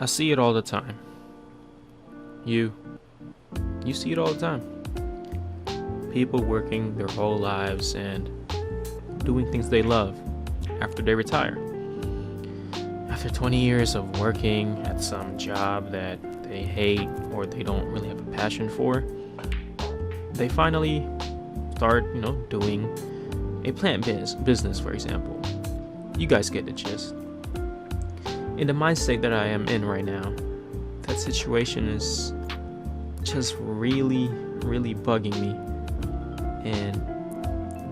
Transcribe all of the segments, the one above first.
I see it all the time. You see it all the time. People working their whole lives and doing things they love after they retire. After 20 years of working at some job that they hate or they don't really have a passion for, they finally start, doing a plant business, for example. You guys get the gist. In the mindset that I am in right now, that situation is just really, really bugging me. And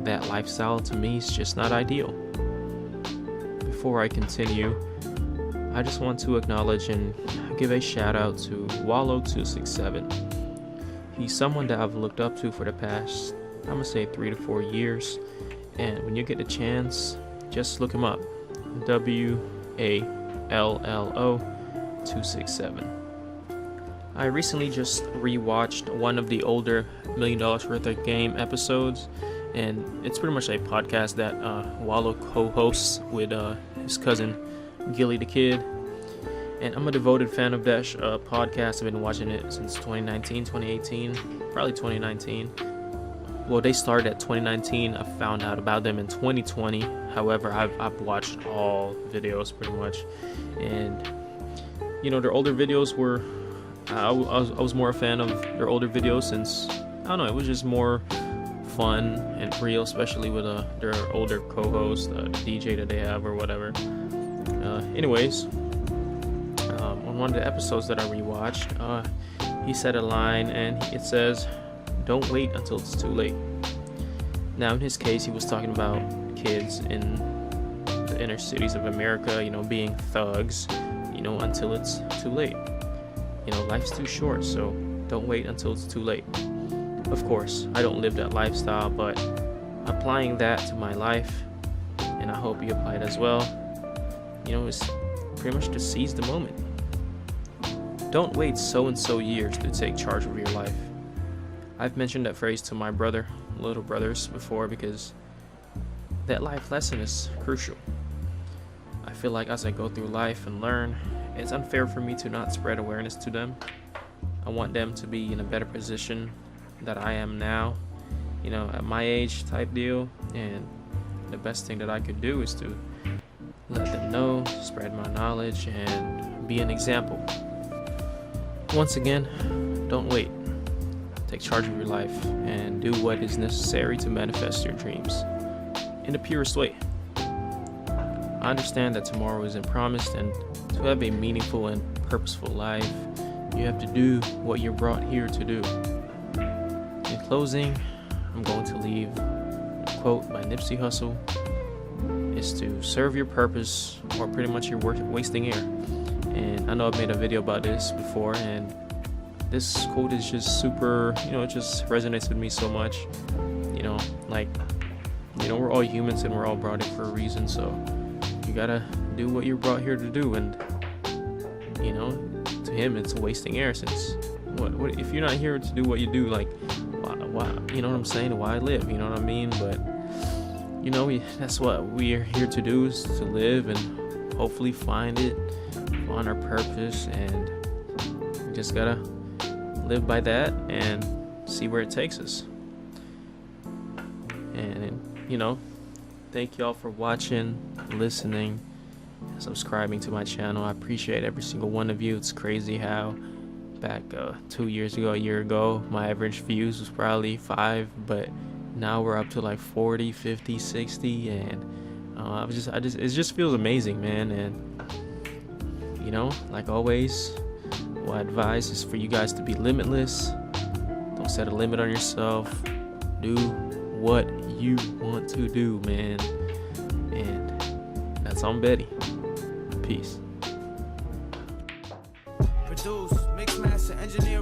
that lifestyle to me is just not ideal. Before I continue, I just want to acknowledge and give a shout out to Wallow267. He's someone that I've looked up to for the past, I'm gonna say 3 to 4 years. And when you get the chance, just look him up. WALLO267. I recently just rewatched one of the older $1 Million Worth of Game episodes, and it's pretty much a podcast that Wallow co-hosts with his cousin Gilly the Kid. And I'm a devoted fan of that podcast. I've been watching it since 2019, 2018, probably 2019. Well, they started at 2019. I found out about them in 2020. However, I've watched all videos pretty much, and their older videos were. I was more a fan of their older videos since I don't know. It was just more fun and real, especially with their older co-host, DJ that they have or whatever. Anyways, on one of the episodes that I rewatched, he said a line, and it says, "Don't wait until it's too late." Now, in his case, he was talking about kids in the inner cities of America, being thugs, until it's too late. Life's too short, so don't wait until it's too late. Of course, I don't live that lifestyle, but applying that to my life, and I hope you apply it as well, is pretty much to seize the moment. Don't wait so and so years to take charge of your life. I've mentioned that phrase to my little brothers before, because that life lesson is crucial. I feel like as I go through life and learn, it's unfair for me to not spread awareness to them. I want them to be in a better position that I am now, at my age type deal. And the best thing that I could do is to let them know, spread my knowledge, and be an example. Once again, don't wait. Take charge of your life and do what is necessary to manifest your dreams in the purest way. I understand that tomorrow isn't promised, and to have a meaningful and purposeful life, you have to do what you're brought here to do. In closing, I'm going to leave a quote by Nipsey Hussle. Is to serve your purpose, or pretty much you're wasting air. And I know I've made a video about this before, and this quote is just super, it just resonates with me so much. We're all humans and we're all brought in for a reason, so you gotta do what you're brought here to do. And to him it's wasting air, since what if you're not here to do what you do, like why you know what I'm saying, why live, you know what I mean? But that's what we're here to do, is to live and hopefully find our purpose, and we just gotta live by that and see where it takes us. And thank y'all for watching, listening, subscribing to my channel. I appreciate every single one of you. It's crazy how back 2 years ago, a year ago, my average views was probably 5, but now we're up to like 40, 50, 60, and it just feels amazing, man. And like always, what I advise is for you guys to be limitless. Don't set a limit on yourself. Do what you want to do, man. And that's onbetty. Peace. Produce, mix, master, engineer,